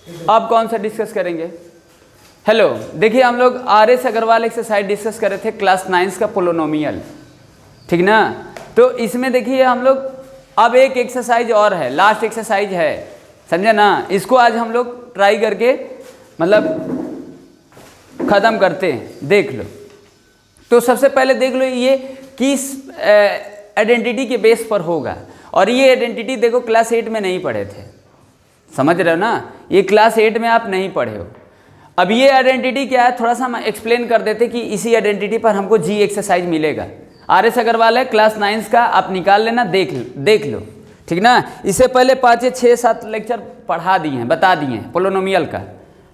अब कौन सा डिस्कस करेंगे? हेलो, देखिए हम लोग RS अग्रवाल एक्सरसाइज डिस्कस कर रहे थे क्लास 9 का पोलोनोमियल, ठीक ना। तो इसमें देखिए हम लोग अब एक एक्सरसाइज और है, लास्ट एक्सरसाइज है, समझे ना। इसको आज हम लोग ट्राई करके मतलब ख़त्म करते हैं, देख लो। तो सबसे पहले देख लो ये किस आइडेंटिटी के बेस पर होगा, और ये आइडेंटिटी देखो क्लास 8 में नहीं पढ़े थे, समझ रहे हो ना, ये क्लास 8 में आप नहीं पढ़े हो। अब ये आइडेंटिटी क्या है, थोड़ा सा हम एक्सप्लेन कर देते कि इसी आइडेंटिटी पर हमको जी एक्सरसाइज मिलेगा। RS अग्रवाल है क्लास 9 का, आप निकाल लेना, देख लो, ठीक ना। इससे पहले 5, 6, 7 लेक्चर पढ़ा दिए हैं, बता दिए हैं पोलोनोमियल का,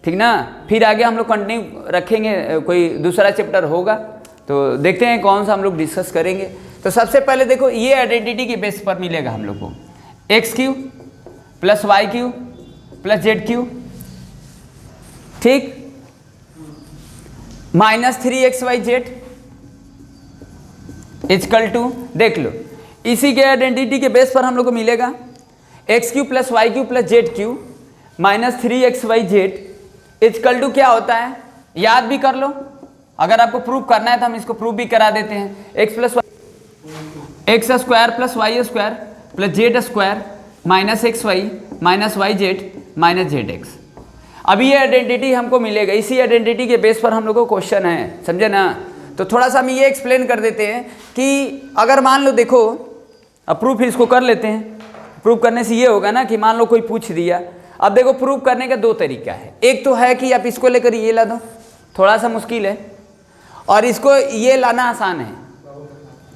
ठीक ना। फिर आगे हम लोग कंटिन्यू रखेंगे, कोई दूसरा चैप्टर होगा तो देखते हैं कौन सा हम लोग डिस्कस करेंगे। तो सबसे पहले देखो ये आइडेंटिटी के बेस पर मिलेगा हम लोग को x³ + y³ + z³, ठीक, -3xyz = देख लो इसी के आइडेंटिटी के बेस पर हम लोग को मिलेगा x³ + y³ + z³ -3xyz = क्या होता है, याद भी कर लो। अगर आपको प्रूफ करना है तो हम इसको प्रूफ भी करा देते हैं। x² + y² + y² + z² -xy -yz -zx। अब ये आइडेंटिटी हमको मिलेगा, इसी आइडेंटिटी के बेस पर हम लोग को क्वेश्चन है, समझे ना। तो थोड़ा सा हम ये एक्सप्लेन कर देते हैं कि अगर मान लो, देखो अब प्रूफ इसको कर लेते हैं। प्रूफ करने से ये होगा ना कि मान लो कोई पूछ दिया। अब देखो प्रूफ करने का दो तरीका है, एक तो है कि आप इसको लेकर ये ला दो, थोड़ा सा मुश्किल है, और इसको ये लाना आसान है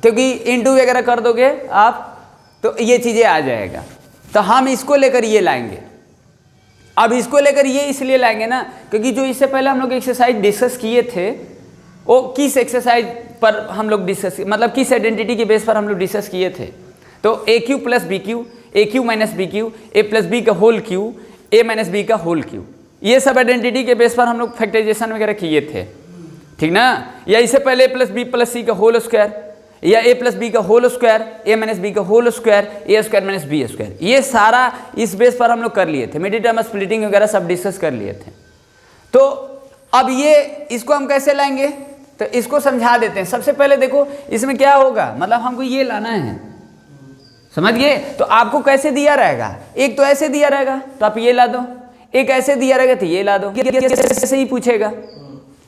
क्योंकि इंटू वगैरह कर दोगे आप तो ये चीज़ें आ जाएगा। तो हम इसको लेकर ये लाएंगे। अब इसको लेकर ये इसलिए लाएंगे ना क्योंकि जो इससे पहले हम लोग एक्सरसाइज डिस्कस किए थे वो किस एक्सरसाइज पर हम लोग डिस्कस, मतलब किस आइडेंटिटी के बेस पर हम लोग डिस्कस किए थे। तो AQ + BQ, AQ - BQ, A + B का होल क्यू, A - B का होल क्यू, ये सब आइडेंटिटी के बेस पर हम लोग फैक्टराइजेशन वगैरह किए थे, ठीक ना। या इससे पहले A + B + C का होल स्क्वायर, या A + B का होल स्क्वायर, A - B का होल स्क्वायर, A² - B², ये सारा इस बेस पर हम लोग कर लिए थे। मिड टर्म स्प्लिटिंग वगैरह सब डिस्कस कर लिए थे। तो अब ये इसको हम कैसे लाएंगे, तो इसको समझा देते हैं। सबसे पहले देखो इसमें क्या होगा, मतलब हमको ये लाना है, समझ गए। तो आपको कैसे दिया रहेगा, एक तो ऐसे दिया रहेगा तो आप ये ला दो, एक ऐसे दिया रहेगा तो ये ला दो, ऐसे ही पूछेगा।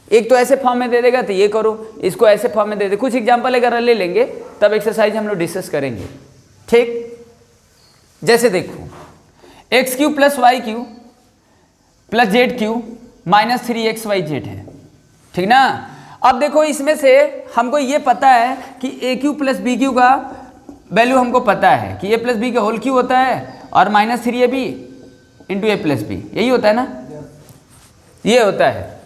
एक तो ऐसे फॉर्म में दे देगा तो ये करो, इसको ऐसे फॉर्म में दे दे। कुछ एग्जांपल अगर ले लेंगे तब एक्सरसाइज हम लोग डिस्कस करेंगे, ठीक। जैसे देखो x³ + y³ + z³ -3xyz है, ठीक ना। अब देखो इसमें से हमको ये पता है कि AQ + BQ का वैल्यू हमको पता है कि A + B का होल क्यू होता है और -3AB × A + B, यही होता है ना, ये होता है,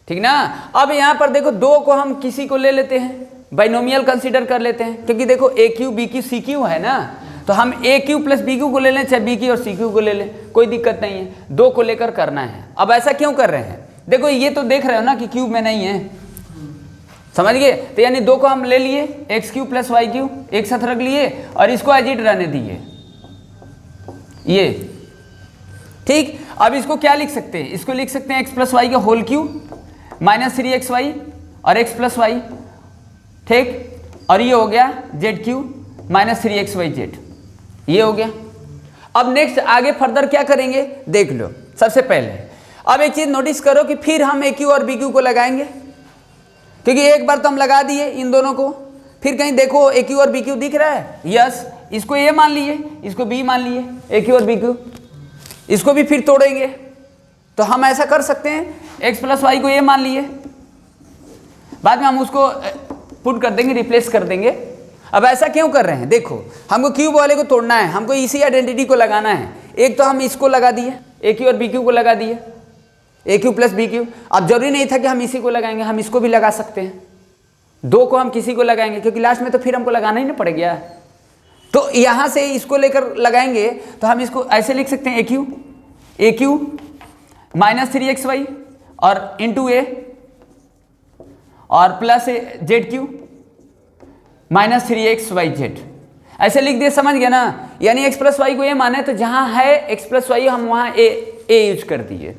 ठीक ना। अब यहाँ पर देखो दो को हम किसी को ले लेते हैं, बाइनोमियल कंसीडर कर लेते हैं, क्योंकि देखो AQ BQ CQ है ना, तो हम AQ + BQ को ले लें, चाहे BQ और CQ को ले लें, कोई दिक्कत नहीं है, दो को लेकर करना है। अब ऐसा क्यों कर रहे हैं, देखो ये तो देख रहे हो ना कि क्यूब में नहीं है, समझ गए। तो यानी दो को हम ले लिए, x³ + y³ एक साथ रख लिए और इसको एज इट रहने दिए, ये ठीक। अब इसको क्या लिख सकते हैं, इसको लिख सकते हैं x + y का होल क्यू -3xy और x + y, ठीक। और ये हो गया z³ -3xyz, ये हो गया। अब नेक्स्ट आगे फर्दर क्या करेंगे देख लो। सबसे पहले अब एक चीज नोटिस करो कि फिर हम AQ और BQ को लगाएंगे, क्योंकि एक बार तो हम लगा दिए इन दोनों को, फिर कहीं देखो AQ और BQ दिख रहा है, यस, इसको A मान लिए, इसको B मान लिए, AQ और BQ, इसको भी फिर तोड़ेंगे। तो हम ऐसा कर सकते हैं x + y को A मान लिए, बाद में हम उसको पुट कर देंगे, रिप्लेस कर देंगे। अब ऐसा क्यों कर रहे हैं, देखो हमको क्यूब वाले को तोड़ना है, हमको इसी आइडेंटिटी को लगाना है। एक तो हम इसको लगा दिए, AQ और BQ को लगा दिए, AQ + BQ। अब जरूरी नहीं था कि हम इसी को लगाएंगे, हम इसको भी लगा सकते हैं, दो को हम किसी को लगाएंगे, क्योंकि लास्ट में तो फिर हमको लगाना ही ना पड़ेगा। तो यहाँ से इसको लेकर लगाएंगे तो हम इसको ऐसे लिख सकते हैं AQ -3xy और × A और प्लस ZQ -3xyz, ऐसे लिख दिए, समझ गया ना। यानी x + y को A माने तो जहाँ है x + y हम वहाँ ए यूज कर दिए।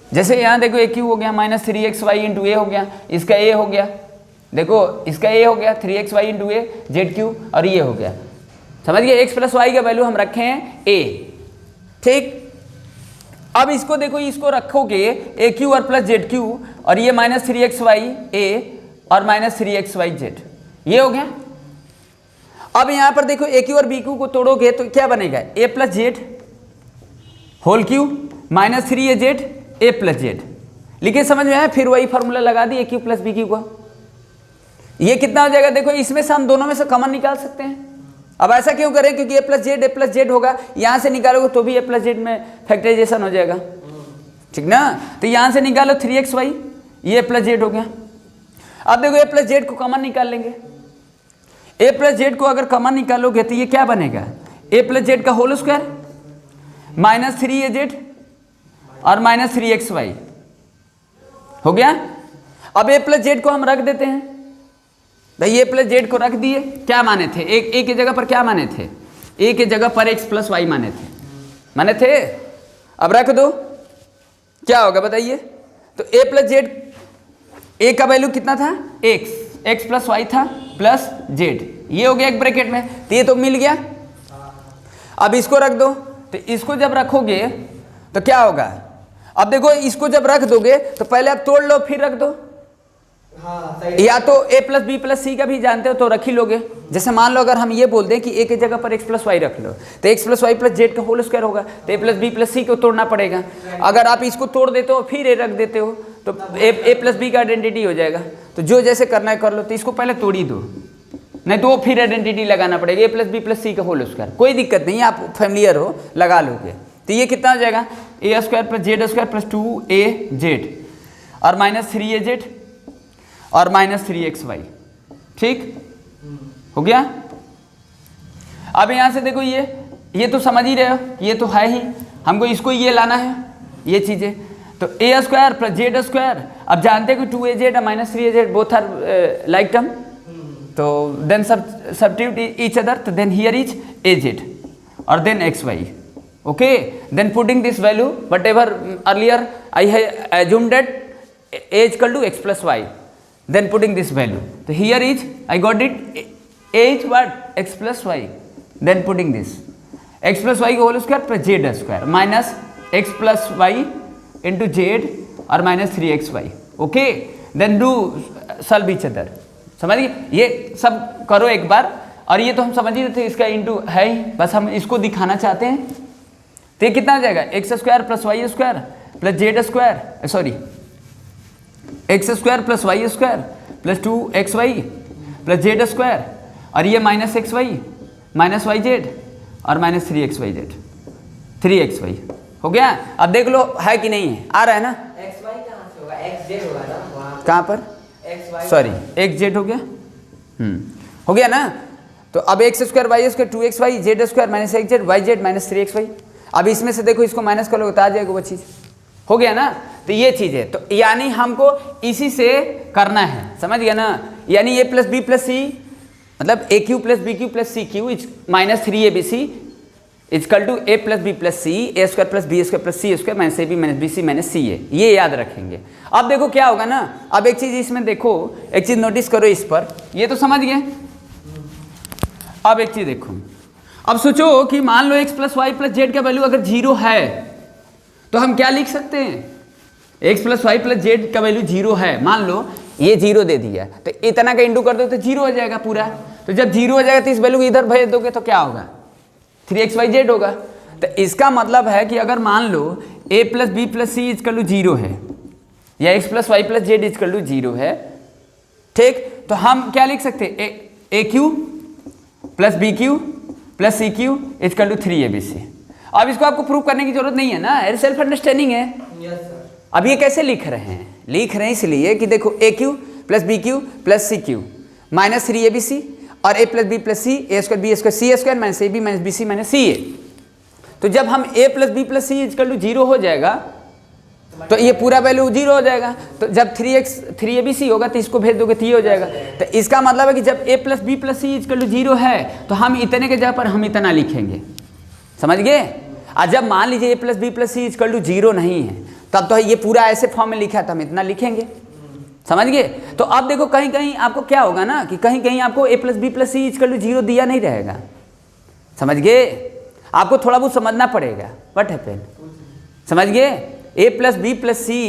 जैसे यहाँ देखो ए क्यू हो गया माइनस 3xy इंटू ए हो गया, इसका ए हो गया, देखो इसका ए हो गया 3xy इंटू ए जेड क्यू, और ये हो गया, समझ गए। x प्लस वाई का वैल्यू हम रखे हैं ए, ठीक। अब इसको देखो, इसको रखोगे ए क्यू और प्लस जेड क्यू, और ये माइनस 3xy ए और माइनस 3xy जेड, ये हो गया। अब यहां पर देखो ए क्यू और बी क्यू को तोड़ोगे तो क्या बनेगा, a plus z whole cube minus 3 a z a plus z, लिखे समझ में आया। फिर वही फॉर्मूला लगा दी a cube plus b cube का, ये कितना हो जाएगा, देखो इसमें से हम दोनों में से कॉमन निकाल सकते हैं। अब ऐसा क्यों करें, क्योंकि ए प्लस जेड होगा, यहां से निकालोगे तो भी ए प्लस जेड में फैक्टराइजेशन हो जाएगा, ठीक ना। तो यहां से निकालो 3xy, ये प्लस जेड हो गया। अब देखो ए प्लस जेड को कॉमन निकाल लेंगे, ए प्लस जेड को अगर कॉमन निकालोगे तो ये क्या बनेगा, ए प्लस जेड का whole square minus 3 a z और माइनस 3xy हो गया। अब ए प्लस जेड को हम रख देते हैं, भाई ए प्लस जेड को रख दिए, क्या माने थे, ए की जगह पर क्या माने थे, ए की जगह पर x प्लस वाई माने थे। अब रख दो, क्या होगा बताइए। तो ए प्लस जेड, ए का वैल्यू कितना था x प्लस वाई था प्लस जेड, ये हो गया एक ब्रैकेट में, तो ये तो मिल गया। अब इसको रख दो, तो इसको जब रखोगे तो क्या होगा, अब देखो इसको जब रख दोगे तो पहले आप तोड़ लो फिर रख दो। हाँ, या तो ए प्लस बी प्लस सी का भी जानते हो तो रख ही लोगे। जैसे मान लो अगर हम ये बोल दें कि ए की जगह पर एक्स प्लस वाई रख लो, तो x plus y plus z का होल स्क्वायर होगा, तो a plus b plus c को तोड़ना पड़ेगा। अगर आप इसको तोड़ देते हो फिर ए रख देते हो तो ए प्लस बी का आइडेंटिटी हो जाएगा। तो जो जैसे करना है कर लो, तो इसको पहले तोड़ ही दो, नहीं तो फिर आइडेंटिटी लगाना पड़ेगा, ए प्लस बी प्लस सी का होल स्क्वायर। कोई दिक्कत नहीं, आप फैमिलियर हो, लगा लोगे। तो ये कितना हो जाएगा, a square plus z square plus 2a z और माइनस 3 ए जेड और माइनस 3xy, ठीक हो गया। अब यहाँ से देखो ये तो समझ ही रहे हो, ये तो है ही, हमको इसको ये लाना है, ये चीज़ें। तो a square plus z square, अब जानते हैं कि 2a जेड और minus 3a z both are like term, तो देन सब्स्टिट्यूट ईच अदर, तो then here is a z और then xy, okay, then putting this value whatever earlier I have assumed that a is equal to x plus y, then putting this value, so here is I got it, a is what, x plus y, then putting this x plus y whole square plus z square minus x plus y into z और minus 3xy, okay, then do solve each other। समझ गए, ये सब करो एक बार। और ये तो हम समझ ही रहे थे, इसका इंटू है ही, बस हम इसको दिखाना चाहते हैं। तो ये कितना आ जाएगा, x square plus y square plus z square, sorry x square plus y square plus 2xy plus z square, और ये minus x y minus y z और माइनस 3xy जेड 3xy हो गया। अब देख लो है कि नहीं है, आ रहा है ना, xy कहाँ से होगा, xz होगा ना वहाँ, कहाँ पर, सॉरी एक्स जेड हो गया, हो गया ना। तो अब x square y square 2xy z square minus x z y z minus 3xy। अब इसमें से देखो इसको माइनस कर लो तो आ जाएगा वो चीज़, हो गया ना। तो ये चीज़ है, तो यानी हमको इसी से करना है, समझ गया ना। यानी a plus b plus c मतलब a cube plus b cube plus c cube is minus 3abc is equal to a plus b plus c a square plus b square plus c square minus a b minus b c minus c a, ये याद रखेंगे। अब देखो क्या होगा ना, अब एक चीज़ इसमें देखो, एक चीज़ नोटिस करो इस पर, ये तो समझ गए। अब एक चीज़ देखो, अब सोचो कि मान लो x plus y plus z का वैल्यू अगर 0 है तो हम क्या लिख सकते हैं, x plus y plus z का वैल्यू 0 है, मान लो ये 0 दे दिया तो इतना का इंटू कर दो तो 0 हो जाएगा पूरा। तो जब 0 हो जाएगा तो इस वैल्यू को इधर भेज दोगे तो क्या होगा, 3xy जेड होगा। तो इसका मतलब है कि अगर मान लो a plus b plus c is equal to 0 है या x plus y plus z is equal to 0 है, ठीक, तो हम क्या लिख सकते हैं, a cube plus b cube plus c cube is equal to 3abc। अब इसको आपको प्रूव करने की जरूरत नहीं है ना, ये सेल्फ अंडरस्टैंडिंग है। Yes sir. अब ये कैसे लिख रहे हैं, लिख रहे हैं इसलिए कि देखो a cube plus b cube plus c cube minus 3abc और a plus b plus c a square b square c square minus a b minus b c minus c a. तो जब हम a plus b plus c is equal to 0 हो जाएगा तो ये पूरा value 0 हो जाएगा। तो जब 3abc होगा तो इसको भेज दोगे तो ये हो जाएगा। तो इसका मतलब है कि जब a plus b plus c is equal to 0 है तो हम इतने के जगह पर हम इतना लिखेंगे, समझ गए। और जब मान लीजिए a plus b plus c equal to 0 नहीं है, तब तो ये पूरा ऐसे फॉर्म में लिखा है तो हम इतना लिखेंगे, समझ गए। तो अब देखो कहीं कहीं आपको क्या होगा ना कि कहीं कहीं आपको a plus b plus c equal to 0 दिया नहीं रहेगा, समझ गए। आपको थोड़ा बहुत समझना पड़ेगा व्हाट हैपेन, समझ गए। A plus b plus c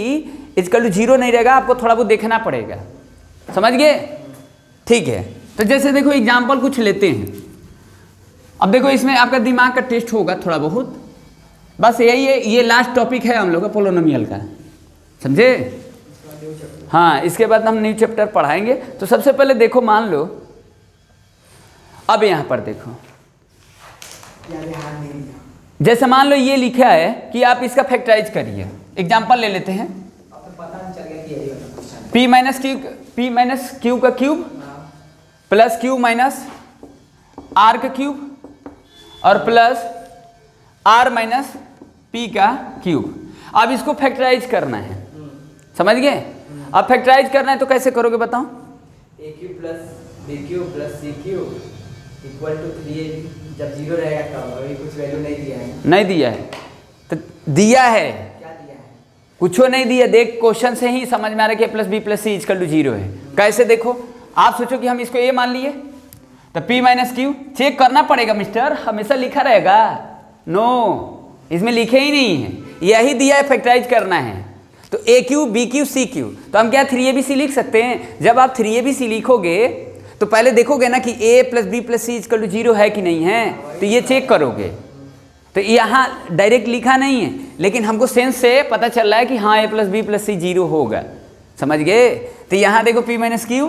equal to 0 नहीं रहेगा, आपको थोड़ा बहुत देखना पड़ेगा, समझ गए, ठीक है। तो जैसे देखो एग्जाम्पल कुछ लेते हैं। अब देखो इसमें आपका दिमाग का टेस्ट होगा थोड़ा बहुत, बस यही है, ये लास्ट टॉपिक है हम लोग का पोलिनोमियल का, समझे। हाँ, इसके बाद हम न्यू चैप्टर पढ़ाएंगे। तो सबसे पहले देखो, मान लो अब यहाँ पर देखो, जैसे मान लो ये लिखा है कि आप इसका फैक्टराइज करिए। एग्जाम्पल ले लेते हैं, p माइनस क्यू का cube plus q minus r का क्यूब और प्लस आर माइनस पी का क्यूब। अब इसको फैक्टराइज करना है, समझ गए। अब फैक्टराइज करना है तो कैसे करोगे बताओ। A cube plus b cube plus c cube equal to 3ab। जब 0 रहेगा तब, अभी कुछ वैल्यू नहीं दिया है। नहीं दिया है तो दिया है, क्या दिया है? कुछ नहीं दिया। देख क्वेश्चन से ही समझ में आ रहा है कि plus b plus c equal to 0 है। कैसे देखो, आप सोचो कि हम इसको ए मान लिए तो p माइनस क्यू चेक करना पड़ेगा मिस्टर, हमेशा लिखा रहेगा। नो, इसमें लिखे ही नहीं है, यही दिया है, फैक्टराइज करना है। तो a cube b cube c cube, तो हम क्या 3abc लिख सकते हैं। जब आप 3abc लिखोगे तो पहले देखोगे ना कि a plus b plus c equal to 0 है कि नहीं है, तो ये चेक करोगे। तो यहाँ डायरेक्ट लिखा नहीं है, लेकिन हमको सेंस से पता चल रहा है कि हाँ a plus b plus c 0 होगा, समझ गए। तो यहाँ देखो p minus q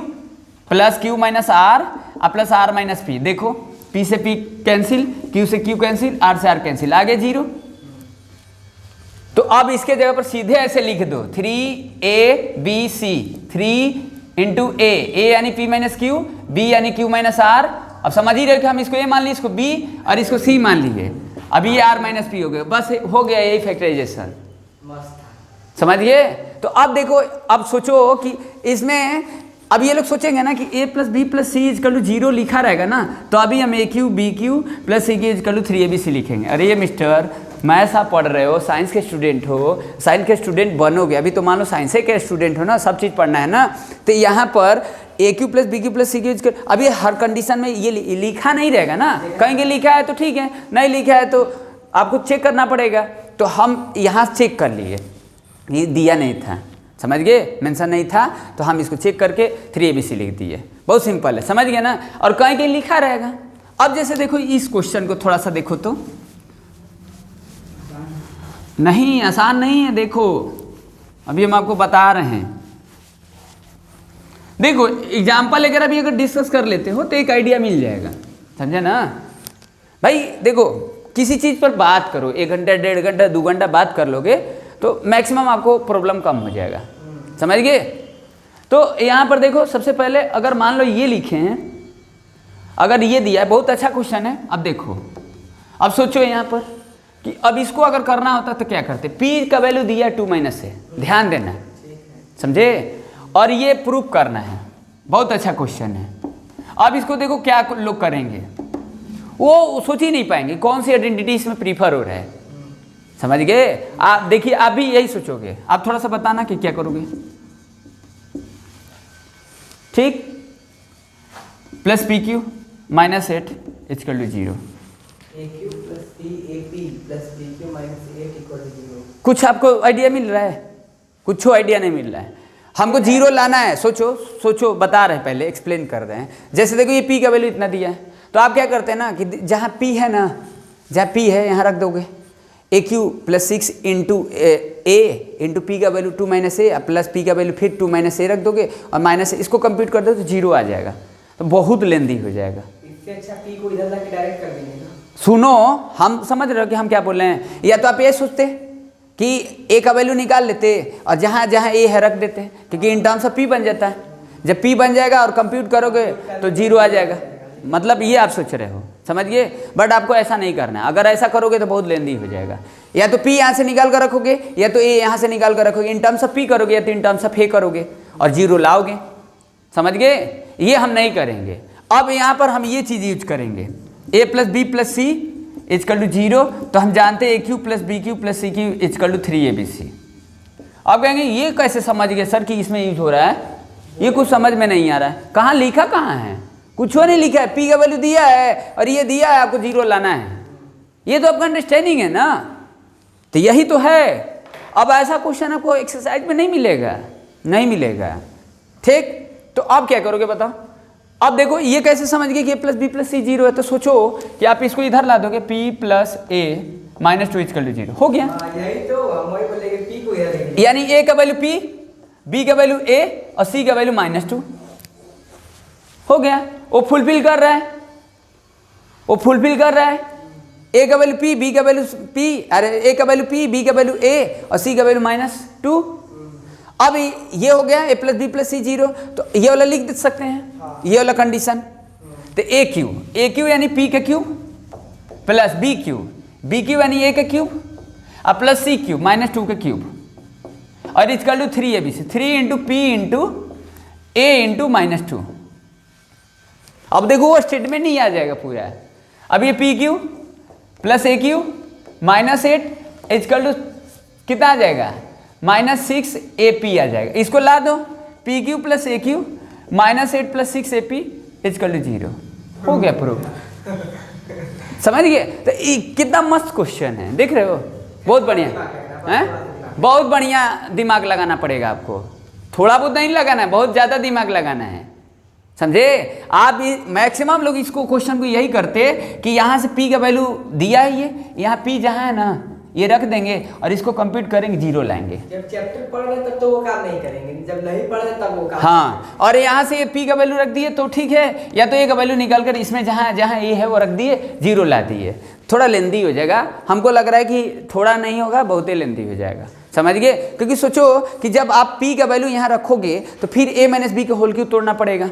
plus q minus r और प्लस आर माइनस पी। देखो p से p कैंसिल, q से q कैंसिल, r से r कैंसिल, आगे 0। तो अब इसके जगह पर सीधे ऐसे लिख दो 3abc, 3 इंटू ए यानी p माइनस क्यू, b यानी q माइनस r। अब समझ ही रहे कि हम इसको a मान लिए, इसको b और इसको c मान लिए। अब ये r माइनस पी हो गया, बस हो गया यही फैक्टराइजेशन, समझ गए। तो अब देखो, अब सोचो कि इसमें अब ये लोग सोचेंगे ना कि a plus b plus c equal to 0 लिखा रहेगा ना, तो अभी हम a cube b cube plus c cube equal to 3abc लिखेंगे। अरे ये मिस्टर मैथ्स आप पढ़ रहे हो, साइंस के स्टूडेंट हो, साइंस के स्टूडेंट बनोगे, अभी तो मान लो साइंस के स्टूडेंट हो ना, सब चीज़ पढ़ना है ना। तो यहाँ पर a cube plus b cube plus c cube, अभी हर कंडीशन में ये लिखा नहीं रहेगा ना, कहेंगे लिखा है तो ठीक है, नहीं लिखा है तो आपको चेक करना पड़ेगा। तो हम यहाँ चेक कर लिए, ये दिया नहीं था, समझ गए, मेंशन नहीं था, तो हम इसको चेक करके 3abc लिख दिए। बहुत सिंपल है, समझ गए ना। और कहीं कहीं लिखा रहेगा। अब जैसे देखो इस क्वेश्चन को थोड़ा सा देखो तो, नहीं आसान नहीं है। देखो अभी हम आपको बता रहे हैं, देखो एग्जाम्पल अगर अभी अगर डिस्कस कर लेते हो तो एक आइडिया मिल जाएगा, समझे ना भाई। देखो किसी चीज़ पर बात करो, 1 घंटा 1.5 घंटा 2 घंटा बात कर लोगे तो मैक्सिमम आपको प्रॉब्लम कम हो जाएगा, समझ गए। तो यहाँ पर देखो, सबसे पहले अगर मान लो ये लिखे हैं, अगर ये दिया है, बहुत अच्छा क्वेश्चन है। अब देखो, अब सोचो यहाँ पर कि अब इसको अगर करना होता तो क्या करते। p का वैल्यू दिया 2 माइनस है, ध्यान देना, समझे, और ये प्रूव करना है। बहुत अच्छा क्वेश्चन है। अब इसको देखो क्या लोग करेंगे, वो सोच ही नहीं पाएंगे कौन सी आइडेंटिटी इसमें प्रीफर हो रहा है, समझ गए। आप देखिए, आप भी यही सोचोगे। आप थोड़ा सा बताना कि क्या करोगे, ठीक। Plus p cube minus 8 equal to 0। कुछ आपको आइडिया मिल रहा है? कुछ आइडिया नहीं मिल रहा है। हमको 0 लाना है। सोचो सोचो, बता रहे हैं, पहले एक्सप्लेन कर रहे हैं। जैसे देखो ये p का वैल्यू इतना दिया है, तो आप क्या करते हैं ना कि जहाँ p है ना, जहाँ p है यहाँ रख दोगे ए cube plus 6 into a into P का वैल्यू 2 माइनस ए प्लस पी का वैल्यू फिर 2 माइनस ए रख दोगे और माइनस इसको कंप्यूट कर दो तो 0 आ जाएगा। तो बहुत लेंदी हो जाएगा। इससे अच्छा p को इधर लाके डायरेक्ट कर देंगे ना। सुनो, हम समझ रहे हो कि हम क्या बोल रहे हैं। या तो आप ये सोचते कि ए का वैल्यू निकाल लेते और जहाँ जहाँ ए है रख देते, क्योंकि इन टर्म्स ऑफ p बन जाता है। जब p बन जाएगा और कंप्यूट करोगे तो 0 आ जाएगा। मतलब ये आप सोच रहे हो, समझ गए। बट आपको ऐसा नहीं करना है। अगर ऐसा करोगे तो बहुत लेंदी हो जाएगा। या तो p यहाँ से निकाल कर रखोगे या तो a यहाँ से निकाल कर रखोगे। इन टर्म्स ऑफ p करोगे या तो इन टर्म्स ऑफ a करोगे और 0 लाओगे, समझ गए। ये हम नहीं करेंगे। अब यहाँ पर हम ये चीज़ यूज करेंगे, a plus b plus c is equal to 0, तो हम जानते हैं a cube plus b cube plus c cube is equal to 3abc। आप कहेंगे ये कैसे समझ गए सर कि इसमें यूज हो रहा है, ये कुछ समझ में नहीं आ रहा है। कहाँ लिखा कहाँ है, कुछ नहीं लिखा है, पी का वैल्यू दिया है और ये दिया है, आपको 0 लाना है, ये तो आपका अंडरस्टैंडिंग है ना, तो यही तो है। अब ऐसा क्वेश्चन आपको एक्सरसाइज में नहीं मिलेगा, नहीं मिलेगा, ठीक। तो अब क्या करोगे बताओ। अब देखो ये कैसे समझ गए कि ए प्लस बी प्लस सी 0 है, तो सोचो कि आप इसको इधर ला दोगे, p plus a minus 2 equal to 0 हो गया। यही तो हम वही बोलेंगे, p को इधर लेंगे, यानी a का वैल्यू p, b का वैल्यू a और c का वैल्यू -2 हो गया। वो फुलफिल कर रहा है, वो फुलफिल कर रहा है। a का वैल्यू p, b का वैल्यू p, अरे a का वैल्यू p, b का वैल्यू a और c का वैल्यू -2। अब ये हो गया a plus b plus c 0, तो ये वाला लिख दे सकते हैं, ये वाला कंडीशन। तो ए क्यू यानी p का क्यूब प्लस बी क्यू यानी a का क्यूब और प्लस सी क्यूब -2 का क्यूब और equal to 3abc, 3 into p into a into -2। अब देखो वो स्टेटमेंट नहीं आ जाएगा पूरा। अब ये p cube plus a cube -8 equal to कितना आ जाएगा, -6ab आ जाएगा। इसको ला दो, p cube plus a cube -8 plus 6ab equal to 0 हो गया प्रूफ। समझ गए। तो ये कितना मस्त क्वेश्चन है, देख रहे हो, बहुत बढ़िया है, बहुत बढ़िया दिमाग लगाना पड़ेगा आपको, थोड़ा बहुत नहीं लगाना है, बहुत ज़्यादा दिमाग लगाना है, समझे आप। मैक्सिमम लोग इसको क्वेश्चन को यही करते कि यहाँ से p का वैल्यू दिया है, ये यहाँ p जहाँ है ना ये रख देंगे और इसको कंप्यूट करेंगे, 0 लाएंगे। जब चैप्टर पढ़ रहे तब तो वो काम नहीं करेंगे, जब नहीं पढ़ रहे तब वो काम। हाँ, और यहाँ से ये p का वैल्यू रख दिए तो ठीक है, या तो a का वैल्यू निकाल कर इसमें जहाँ जहाँ a है वो रख दिए, 0 ला दिए। थोड़ा लेंदी हो जाएगा, हमको लग रहा है कि थोड़ा नहीं होगा, बहुत ही लेंदी हो जाएगा, समझ गए। क्योंकि सोचो कि जब आप p का वैल्यू यहाँ रखोगे तो फिर a माइनस बी का होल क्यूब तोड़ना पड़ेगा,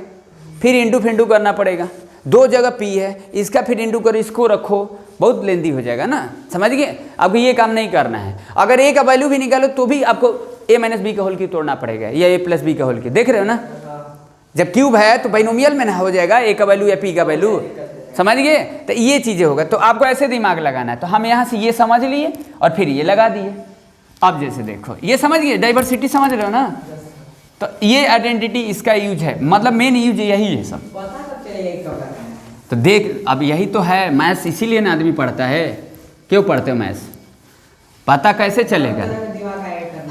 फिर इंटू फिंटू करना पड़ेगा, 2 जगह p है, इसका फिर इंटू कर इसको रखो, बहुत लेंदी हो जाएगा ना, समझ गए। आपको ये काम नहीं करना है। अगर a का वैल्यू भी निकालो तो भी आपको a माइनस बी का होल क्यूब तोड़ना पड़ेगा, या a प्लस बी का होल क्यूब, देख रहे हो ना। जब क्यूब है तो बाइनोमियल में ना हो जाएगा a का वैल्यू या p का वैल्यू, समझ गए। तो ये चीज़ें होगा, तो आपको ऐसे दिमाग लगाना है। तो हम यहाँ से ये समझ लिए और फिर ये लगा दिए। अब जैसे देखो ये समझ गए, डाइवर्सिटी समझ रहे हो ना, तो ये आइडेंटिटी इसका यूज है, मतलब मेन यूज यही है सब। तो देख अब यही तो है मैथ्स, इसीलिए ना आदमी पढ़ता है। क्यों पढ़ते हो मैथ्स, पता कैसे चलेगा।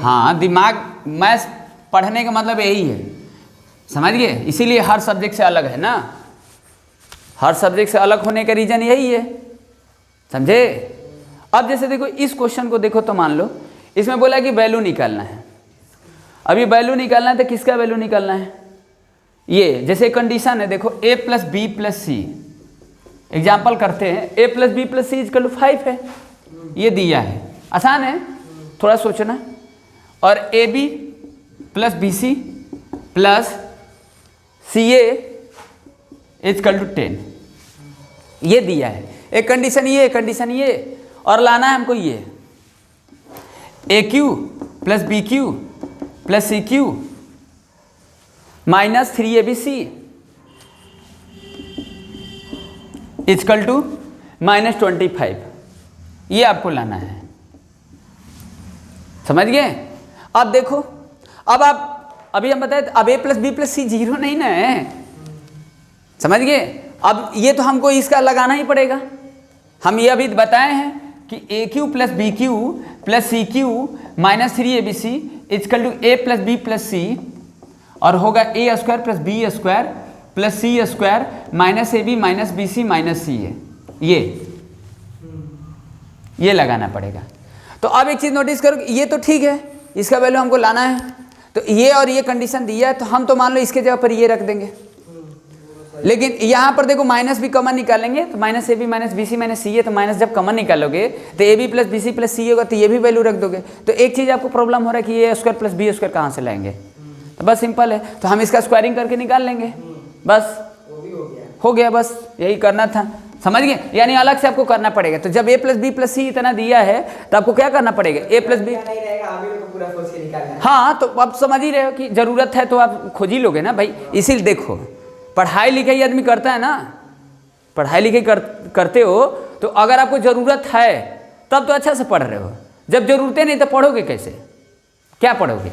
हाँ, दिमाग, मैथ्स पढ़ने का मतलब यही है, समझ गए। इसीलिए हर सब्जेक्ट से अलग है ना, हर सब्जेक्ट से अलग होने का रीजन यही है, समझे। अब जैसे देखो इस क्वेश्चन को देखो, तो मान लो इसमें बोला कि वैल्यू निकालना है। अभी वैल्यू निकालना है तो किसका वैल्यू निकालना है, ये जैसे कंडीशन है देखो, a plus b plus c, example करते हैं, a plus b plus c is equal to 5 है, ये दिया है, आसान है, थोड़ा सोचना। और a b plus b c plus c a equal to 10, ये दिया है। एक कंडीशन ये, कंडीशन ये, और लाना है हमको ये a cube plus b cube plus c cube -3abc is equal to -25, ये आपको लाना है, समझ गए। अब देखो, अब आप अभी हम बताए अब a plus b plus c 0 नहीं ना है, समझ गए। अब ये तो हमको इसका लगाना ही पड़ेगा। हम ये अभी बताए हैं कि a cube plus b cube plus c cube -3abc is equal to a plus b plus c, और होगा a स्क्वायर plus b square plus c square -ab minus b c minus c है, ये लगाना पड़ेगा। तो अब एक चीज़ नोटिस करो, ये तो ठीक है, इसका वैल्यू हमको लाना है, तो ये और ये कंडीशन दिया है, तो हम तो मान लो इसके जगह पर ये रख देंगे। लेकिन यहाँ पर देखो माइनस भी कॉमन निकालेंगे, तो -ab minus b c minus c है, तो माइनस जब कॉमन निकालोगे तो a b plus b c plus c होगा, तो ये भी वैल्यू रख दोगे। तो एक चीज़ आपको प्रॉब्लम हो रहा है कि ए स्क्वायर प्लस बी स्क्वायर कहाँ से लाएंगे, तो बस सिंपल है, तो हम इसका स्क्वायरिंग करके निकाल लेंगे, बस हो गया, बस यही करना था, समझ गए। यानी अलग से आपको करना पड़ेगा। तो जब a प्लस बी प्लस सी इतना दिया है तो आपको क्या करना पड़ेगा, a प्लस बी, हाँ, तो आप समझ ही रहे हो कि जरूरत है तो आप खोज ही लोगे ना भाई। इसीलिए देखो, पढ़ाई लिखाई आदमी करता है ना, पढ़ाई लिखाई करते हो तो तो अगर आपको ज़रूरत है तब तो अच्छा से पढ़ रहे हो, जब ज़रूरतें नहीं तो पढ़ोगे कैसे? क्या पढ़ोगे?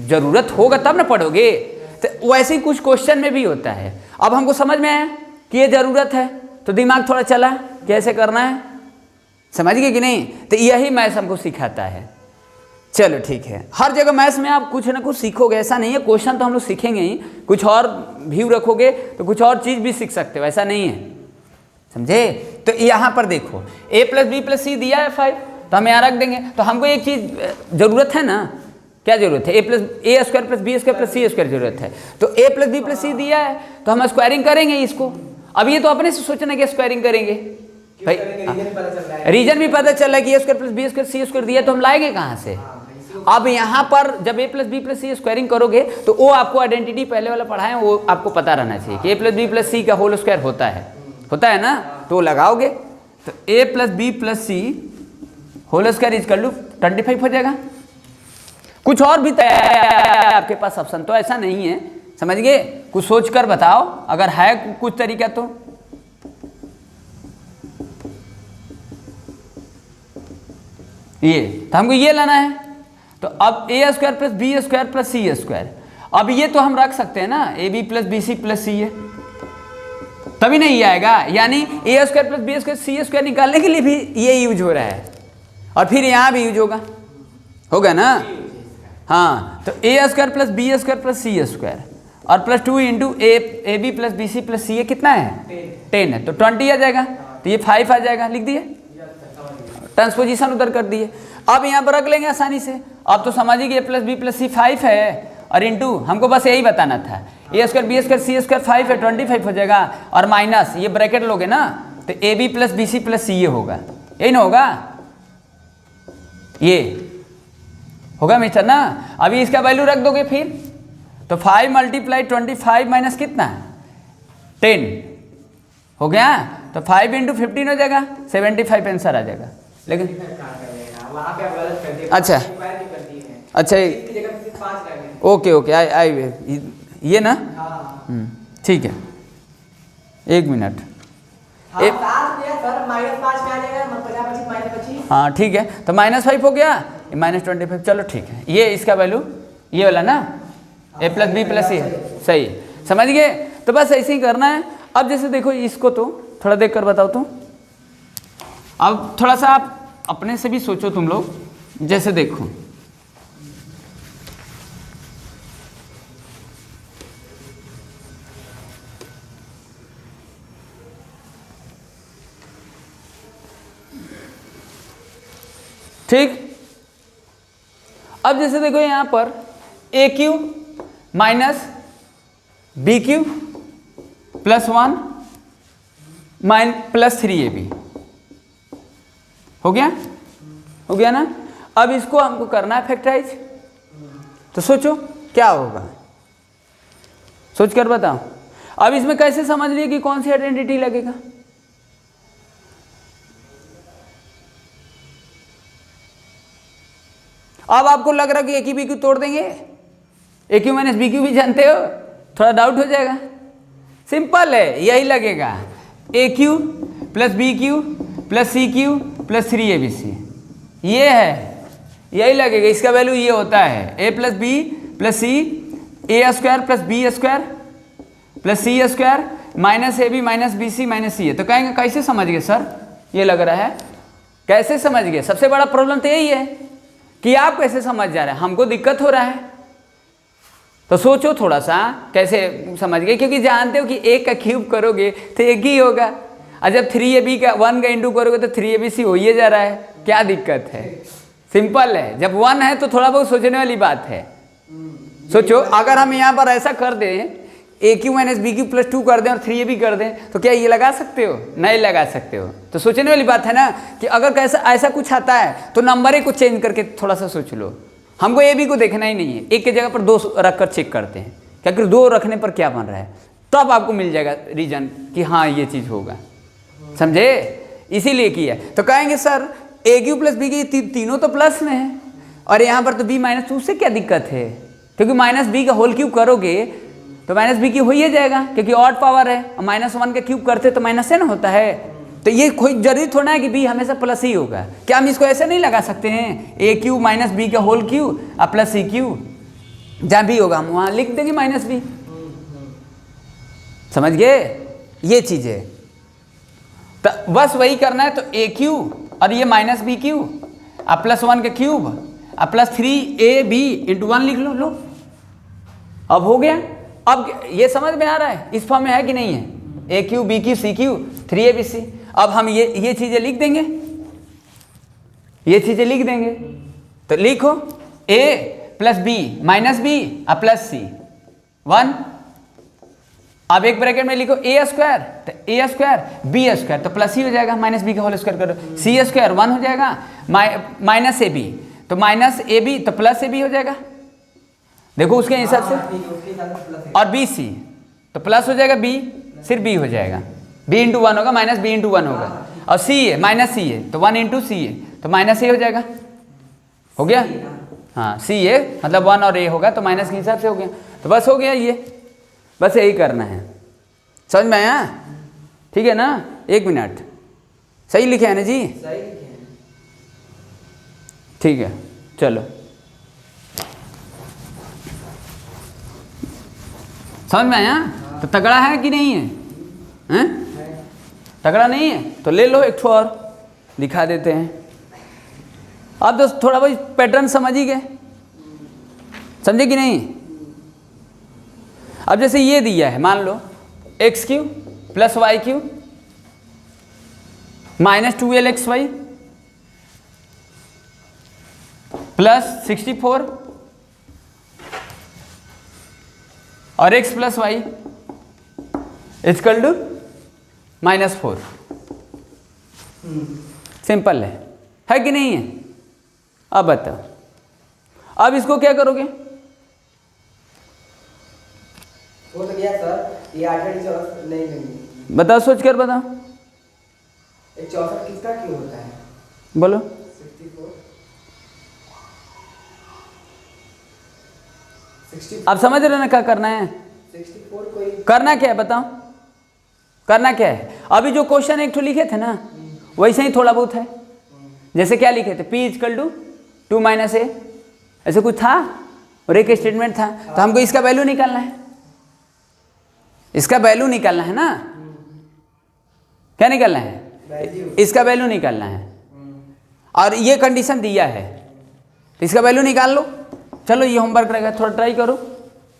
ज़रूरत होगा तब ना पढ़ोगे। तो वैसे ही कुछ क्वेश्चन में भी होता है। अब हमको समझ में आया कि ये ज़रूरत है तो दिमाग थोड़ा चला कैसे करना है, समझ गए कि नहीं? तो यही मैथ्स हमको सिखाता है। चलो ठीक है, हर जगह मैथ्स में आप कुछ ना कुछ सीखोगे, ऐसा नहीं है। क्वेश्चन तो हम लोग सीखेंगे ही, कुछ और व्यू रखोगे तो कुछ और चीज़ भी सीख सकते हो, ऐसा नहीं है, समझे? तो यहाँ पर देखो a plus b plus c दिया है 5, तो हम यहाँ रख देंगे। तो हमको एक चीज़ ज़रूरत है ना, क्या ज़रूरत है? A square plus b square plus c square ज़रूरत है। तो a plus b plus c दिया है तो हम स्क्वायरिंग करेंगे इसको। अब ये तो अपने से सोचना कि स्क्वायरिंग करेंगे भाई, रीजन भी पता चल रहा है कि ए square plus b square c square दिया, तो हम लाएंगे कहाँ से? अब यहाँ पर जब a plus b plus c squaring करोगे तो वो आपको आइडेंटिटी पहले वाला पढ़ाए वो आपको पता रहना चाहिए कि a प्लस बी प्लस सी का होल स्क्वायर होता है ना, तो लगाओगे तो a plus b plus c whole square equal to 25 हो जाएगा। कुछ और भी आपके पास ऑप्शन तो ऐसा नहीं है, समझ गए? कुछ सोच कर बताओ अगर है कुछ तरीका तो। ये तो हमको ये लाना है। तो अब a square plus b square plus c square, अब ये तो हम रख सकते हैं ना, a b plus b c plus c है, तभी नहीं आएगा। यानी a square plus b square c square निकालने के लिए भी ये यूज हो रहा है और फिर यहाँ भी यूज होगा ना। हाँ, तो a square plus b square plus c square और plus 2 into a b plus b c plus c कितना है? 10 है, तो 20 आ जाएगा। तो ये 5 आ जाएगा, लिख दिए, ट्रांसपोजिशन उधर कर दिए। अब यहाँ पर रख लेंगे आसानी से। अब तो समझिए कि ए प्लस बी प्लस सी 5 है और इंटू हमको बस यही बताना था, ए square b square c square 5 है, 25 हो जाएगा और माइनस ये ब्रैकेट लोगे ना तो a b plus b c plus c ये होगा, यही ना होगा, ये होगा मिस्टर ना। अभी इसका वैल्यू रख दोगे फिर तो 5 मल्टीप्लाई 25 माइनस कितना 10 हो गया, तो 5 इंटू 15 हो जाएगा, 75 आंसर आ जाएगा। लेकिन अच्छा अच्छा ओके आई ये ना, ठीक है, एक मिनट, हाँ ठीक है, तो -5 हो गया, -25, चलो ठीक है। ये इसका वैल्यू ये वाला ना a प्लस बी प्लस सी, सही समझ गए? तो बस ऐसे ही करना है। अब जैसे देखो इसको तो थोड़ा देख कर बताओ तो, अब थोड़ा सा आप अपने से भी सोचो तुम लोग। जैसे देखो ठीक, अब जैसे देखो यहाँ पर a cube minus b cube plus 1 plus 3ab हो गया ना। अब इसको हमको करना है फैक्टराइज, तो सोचो क्या होगा, सोच कर बताओ। अब इसमें कैसे समझ लिए कि कौन सी आइडेंटिटी लगेगा? अब आपको लग रहा है कि ए क्यू बी क्यू तोड़ देंगे, ए क्यू माइनस बी क्यू भी जानते हो, थोड़ा डाउट हो जाएगा। सिंपल है, यही लगेगा, a cube plus b cube plus c cube plus 3abc, ये है, यही लगेगा। इसका वैल्यू ये होता है a plus b plus c a square plus b square plus c square minus a b minus b c minus c है। तो कहेंगे कैसे समझ गए सर, ये लग रहा है कैसे समझ गए? सबसे बड़ा प्रॉब्लम तो यही है कि आप कैसे समझ जा रहे हैं, हमको दिक्कत हो रहा है। तो सोचो थोड़ा सा कैसे समझ गए, क्योंकि जानते हो कि एक का क्यूब करोगे तो एक ही होगा, और जब 3ab का 1 का इंटू करोगे तो 3abc हो ही जा रहा है, क्या दिक्कत है? सिंपल है, जब 1 है तो थोड़ा बहुत सोचने वाली बात है। सोचो अगर हम यहाँ पर ऐसा कर दें, a cube minus b cube plus 2 कर दें और 3ab कर दें, तो क्या ये लगा सकते हो? नहीं लगा सकते हो। तो सोचने वाली बात है ना कि अगर कैसा ऐसा कुछ आता है तो नंबर ही को चेंज करके थोड़ा सा सोच लो। हमको ए बी को देखना ही नहीं है, एक के जगह पर 2 रख कर चेक करते हैं, क्या कि 2 रखने पर क्या बन रहा है, तब आपको मिल जाएगा रीजन कि हाँ ये चीज़ होगा, समझे? इसीलिए किया। तो कहेंगे सर ए क्यू प्लस बी की तीनों तो प्लस में है और यहाँ पर तो बी माइनस, तो उससे क्या दिक्कत है? क्योंकि माइनस बी का होल क्यूब करोगे तो माइनस बी क्यूब हो ही जाएगा, क्योंकि ऑड पावर है, और -1 का क्यूब करते तो -n होता है। तो ये कोई जरूरी थोड़ा है कि बी हमेशा प्लस ही होगा। क्या हम इसको ऐसे नहीं लगा सकते हैं, ए क्यू माइनस बी का होल क्यू और प्लस सी क्यू, जहाँ बी होगा हम वहाँ लिख देंगे माइनस बी। समझ गए, ये चीज़ है। तो बस वही करना है। तो ए क्यू और ये माइनस बी क्यू और प्लस 1 का क्यूब और प्लस 3ab इंटू 1 लिख लो। लो अब हो गया। अब ये समझ में आ रहा है, इस फॉर्म में है कि नहीं है, a cube b cube c cube 3abc। अब हम ये चीज़ें लिख देंगे, ये चीज़ें लिख देंगे। तो लिखो a plus b minus b और प्लस सी 1। अब एक ब्रैकेट में लिखो ए स्क्वायर, तो ए स्क्वायर बी स्क्वायर तो प्लस ही हो जाएगा, माइनस बी का होल स्क्वायर करो, सी स्क्वायर 1 हो जाएगा, माइनस ए बी तो माइनस ए बी तो प्लस ए बी हो जाएगा। देखो उसके हिसाब से। और बी सी तो प्लस हो जाएगा, बी सिर्फ बी हो जाएगा, बी इंटू 1 होगा, माइनस बी इंटू 1 होगा। और सी है माइनस सी है तो 1 इंटू सी है तो माइनस ए हो जाएगा। हो गया, हाँ सी है मतलब 1 और ए होगा तो माइनस के हिसाब से हो गया। तो बस हो गया, ये बस यही करना है। समझ में आया? ठीक है ना? 1 मिनट, सही लिखे हैं ना जी? सही लिखे हैं। ठीक है चलो, समझ में आया? तो तगड़ा है कि नहीं है? हैं? तगड़ा नहीं है तो ले लो एक ठो और दिखा देते हैं। अब तो थोड़ा बहुत पैटर्न समझ ही गए, समझे कि नहीं? अब जैसे ये दिया है, मान लो x cube plus y cube minus 2lxy plus 64 और x plus y equal to -4। Simple है कि नहीं है? अब बताओ, अब इसको क्या करोगे? वो तो गया सर, ये 8 नहीं लेंगे। बताओ, सोच कर बताओ। एक 64 किसका क्यों होता है? बोलो। 64 अब समझ रहे ना क्या करना है? 64 कोई करना क्या है बताओ, करना क्या है? अभी जो क्वेश्चन एक ठो लिखे थे ना, वैसे ही थोड़ा बहुत है। जैसे क्या लिखे थे, p इक्वल टू 2 माइनस ए, ऐसे कुछ था और एक स्टेटमेंट था। तो हमको इसका वैल्यू निकालना है, इसका वैल्यू निकालना है ना। क्या निकालना है? इसका वैल्यू निकालना है। और ये कंडीशन दिया है तो इसका वैल्यू निकाल लो। चलो ये होमवर्क रहेगा, थोड़ा ट्राई करो,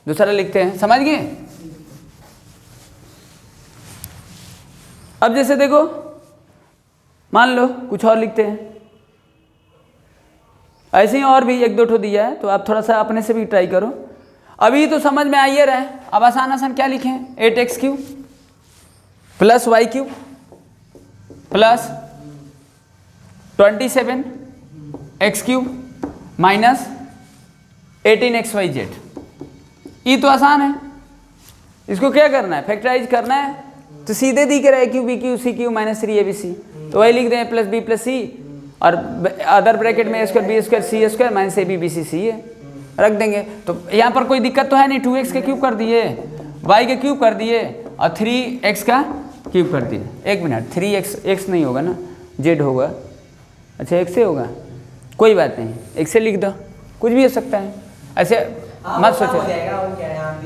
दूसरा लिखते हैं। समझ गए? अब जैसे देखो, मान लो कुछ और लिखते हैं, ऐसे ही और भी 1-2 ठो दिया है, तो आप थोड़ा सा अपने से भी ट्राई करो। अभी तो समझ में आइए रहा है। अब आसान आसान क्या लिखें? 8x cube plus y cube plus 27x cube minus 18xyz। ये तो आसान है, इसको क्या करना है? फैक्टराइज करना है। तो सीधे दिख रहा है cube b cube c cube minus 3abc, तो वही लिख दें प्लस बी प्लस सी और अदर ब्रैकेट में a square b square c square minus ab bc c है, रख देंगे। तो यहाँ पर कोई दिक्कत तो है नहीं, 2x का क्यूब कर दिए, y का क्यूब कर दिए और 3x का क्यूब कर दिए। 1 मिनट, 3x नहीं होगा ना, z होगा। अच्छा x से होगा, कोई बात नहीं, x से लिख दो, कुछ भी हो सकता है, ऐसे मत सोचो।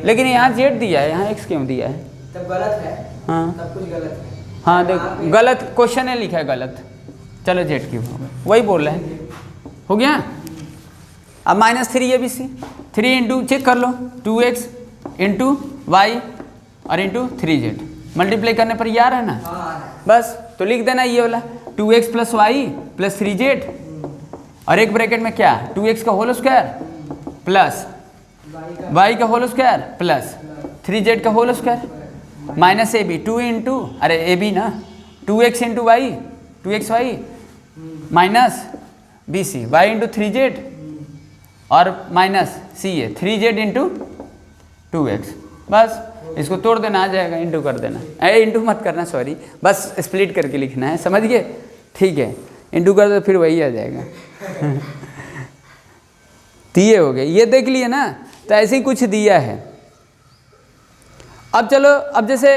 लेकिन यहाँ z दिया है, यहाँ x क्यों दिया है? तब गलत है। हाँ सब कुछ गलत है। हाँ देख, गलत क्वेश्चन है लिखा है गलत। चलो z क्यूब होगा, वही बोल रहे हैं। हो गया? अब माइनस 3abc, 3 इंटू चेक कर लो, 2x इंटू वाई और इंटू 3z मल्टीप्लाई करने पर ये आ रहा है ना। बस तो लिख देना ये वाला 2x plus y plus 3z और एक ब्रैकेट में क्या, 2x का होल स्क्वायर प्लस y का होल स्क्वायर प्लस 3z का whole square minus ab 2 into अरे ab ना 2x into y 2x y minus bc y into 3z और माइनस सी है 3z इंटू 2x। बस इसको तोड़ देना, आ जाएगा, इंटू कर देना। इंटू मत करना, सॉरी, बस स्प्लिट करके लिखना है, समझ गए? ठीक है, इंटू कर दो फिर वही आ जाएगा। तो ये हो गया, ये देख लिए ना। तो ऐसे ही कुछ दिया है। अब चलो, अब जैसे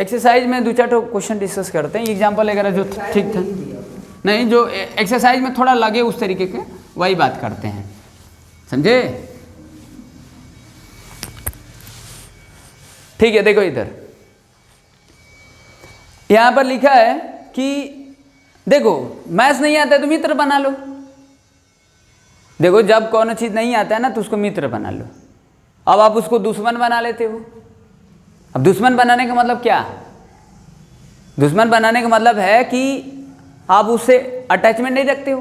एक्सरसाइज में दो चार क्वेश्चन डिस्कस करते हैं, एग्जाम्पल वगैरह जो ठीक था, नहीं जो एक्सरसाइज में थोड़ा लगे उस तरीके के वही बात करते हैं, समझे? ठीक है, देखो इधर यहां पर लिखा है कि देखो मैथ्स नहीं आता है तो मित्र बना लो। देखो जब कौन चीज नहीं आता है ना तो उसको मित्र बना लो। अब आप उसको दुश्मन बना लेते हो। अब दुश्मन बनाने का मतलब क्या? दुश्मन बनाने का मतलब है कि आप उससे अटैचमेंट नहीं रखते हो,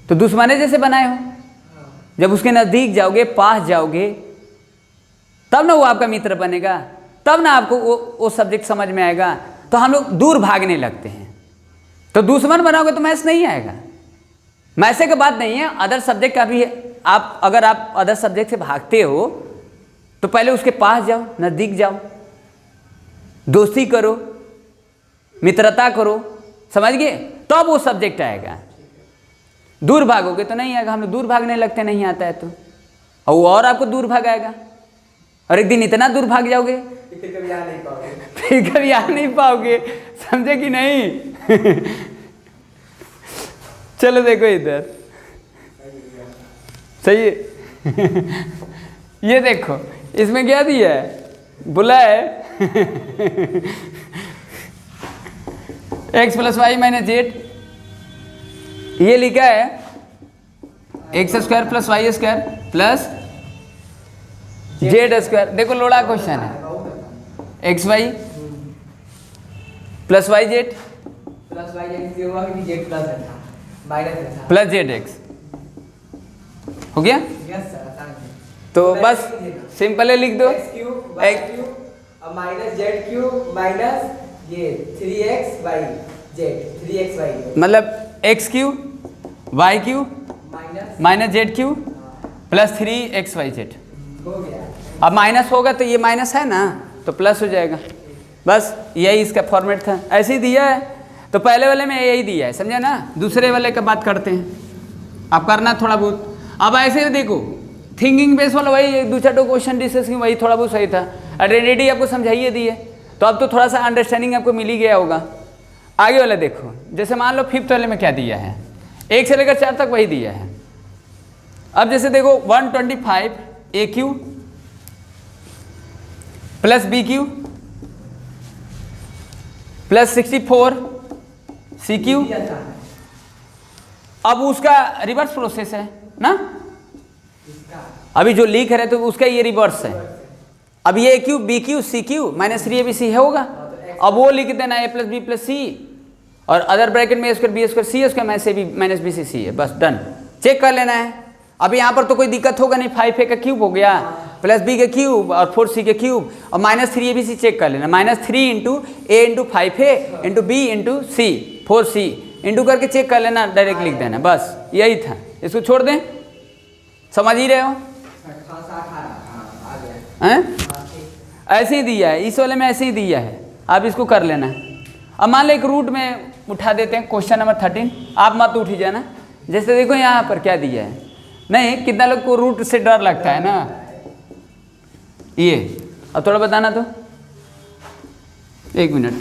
तो दुश्मने जैसे बनाए हो। जब उसके नज़दीक जाओगे, पास जाओगे, तब ना वो आपका मित्र बनेगा, तब ना आपको वो सब्जेक्ट समझ में आएगा। तो हम लोग दूर भागने लगते हैं, तो दुश्मन बनाओगे तो मैथ्स नहीं आएगा। मैथ्स की बात नहीं है, अदर सब्जेक्ट का भी है। आप अगर आप अदर सब्जेक्ट से भागते हो तो पहले उसके पास जाओ, नज़दीक जाओ, दोस्ती करो, मित्रता करो, समझ गए? तब तो वो सब्जेक्ट आएगा। दूर भागोगे तो नहीं आएगा। हम लोग दूर भागने लगते नहीं आता है तो, और वो और आपको दूर भागाएगा, और एक दिन इतना दूर भाग जाओगे फिर कभी आ नहीं पाओगे। फिर कभी आ नहीं पाओगे, समझे कि नहीं? चलो देखो इधर, सही है। ये देखो इसमें क्या दिया है, बोला है x plus y minus z, ये लिखा है x square plus y square plus z square. देखो लोड़ा क्वेश्चन है, x y plus y z plus y z होगा कि जेड प्लस है माइनस है प्लस जेड एक्स हो गया। यस सर, आसान है। तो बस सिंपल है, लिख दो एक्स क्यूब वाई क्यूब और माइनस जेड क्यूब माइनस ये 3x y z 3x y मतलब x cube y cube minus minus z cube plus 3xyz। हो गया। अब माइनस होगा तो ये माइनस है ना, तो प्लस हो जाएगा। बस यही इसका फॉर्मेट था, ऐसे ही दिया है। तो पहले वाले में यही दिया है, समझा ना? दूसरे वाले का बात करते हैं, आप करना थोड़ा बहुत। अब ऐसे ही देखो थिंकिंग बेस वाला वही दो चार क्वेश्चन डिस्कस की, वही थोड़ा बहुत सही था। आइडेंटिटी आपको समझाइए दिए, तो अब तो थोड़ा सा अंडरस्टैंडिंग आपको मिल ही गया होगा। आगे वाला देखो, जैसे मान लो फिफ्थ वाले में क्या दिया है, 1 से लेकर 4 तक वही दिया है। अब जैसे देखो 125 a cube plus b cube plus 64 c cube. अब उसका रिवर्स प्रोसेस है ना, अभी जो लिख रहे तो उसका ये रिवर्स है। अब ये a cube b cube c cube minus 3ab होगा। अब वो लिख देना a plus b plus c, और अदर ब्रैकेट में a square b square c square minus a b minus b c है, बस डन। चेक कर लेना है। अब यहाँ पर तो कोई दिक्कत होगा नहीं, 5a का क्यूब हो गया प्लस b का क्यूब और 4c का क्यूब और माइनस 3ab चेक कर लेना, minus 3 into a into 5a into b into c 4c into करके चेक कर लेना, डायरेक्ट लिख देना, बस यही था। इसको छोड़ दें, समझ ही रहे हो हैं? ऐसे ही दिया है, इस वाले में ऐसे ही दिया है, आप इसको कर लेना। अब मान लो एक रूट में उठा देते हैं, क्वेश्चन नंबर 13, आप मत उठ ही जाना। जैसे देखो यहाँ पर क्या दिया है, नहीं कितना लोग को रूट से डर लगता है ना, ये अब थोड़ा बताना तो, एक minute.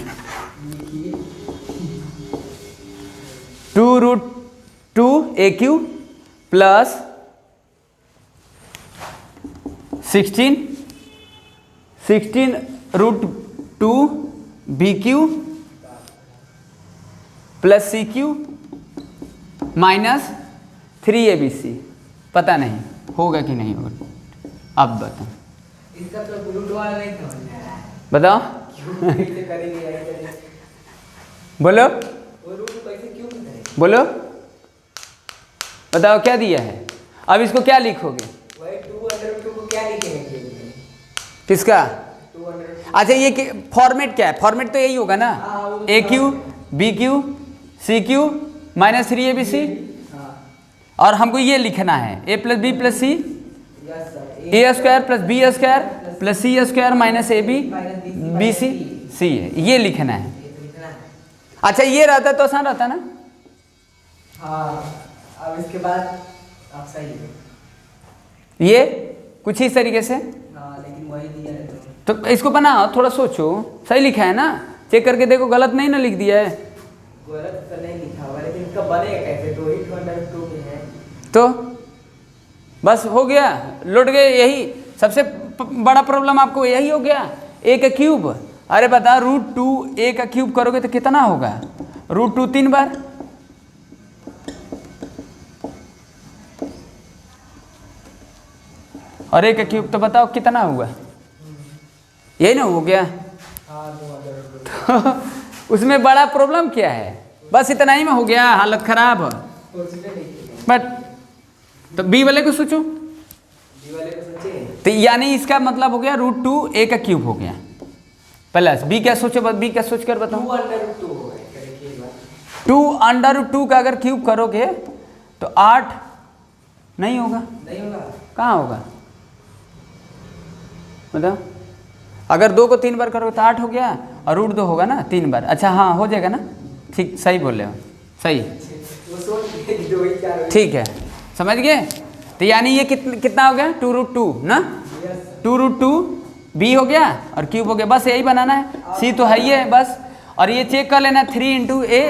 2√2 plus 16√2 BQ plus CQ minus 3ABC। पता नहीं होगा कि नहीं होगा, अब बताओ। इसका तो रूट वाला नहीं समझ में आ रहा है, बताओ कैसे करेंगे ऐसे? बोलो वो रूट कैसे क्यों करेंगे? बोलो बताओ क्या दिया है। अब इसको क्या लिखोगे? वही 2√2 को क्या लिखेंगे? किसका? 2√2 अच्छा ये फॉर्मेट क्या है? फॉर्मेट तो यही होगा ना, a cube b cube c cube minus 3ABC, और हमको ये लिखना है a plus b plus c a square plus b square plus c square minus a b b c c है, ये लिखना है। अच्छा ये रहता तो आसान रहता ना। हाँ, अब इसके बाद आप सही है। ये कुछ इस तरीके से, हाँ, लेकिन वही दिया है तो तो इसको बनाओ, थोड़ा सोचो, सही लिखा है ना, चेक करके देखो गलत नहीं ना लिख दिया है। गलत तो नहीं लिखा हुआ, लेकिन इसका बनेगा कैसे? 2 ही 2 में है तो बस हो गया, लौट गए। यही सबसे बड़ा प्रॉब्लम आपको यही हो गया, a का क्यूब। अरे बता, √2 a का क्यूब करोगे तो कितना होगा? √2 3 बार, और a का क्यूब तो बताओ कितना हुआ? यही ना हो गया। तो उसमें बड़ा प्रॉब्लम क्या है? बस इतना ही में हो गया, हालत खराब। बट तो बी वाले को सोचो, तो यानी इसका मतलब हो गया √2 a का क्यूब हो गया प्लस बी क्या सोचो, बी क्या सोच कर बताओ? 2√2 का अगर क्यूब करोगे तो 8 नहीं होगा, कहाँ होगा बताओ? अगर 2 को 3 बार करोगे तो 8 हो गया, और √2 होगा ना 3 बार। अच्छा हाँ, हो जाएगा ना, ठीक, सही बोल रहे हो, सही, ठीक है, समझ गए? तो यानी ये कितना हो गया? 2√2 ना, 2√2 बी हो गया और क्यूब हो गया, बस यही बनाना है। सी तो है ही है बस, और ये चेक कर लेना 3 × a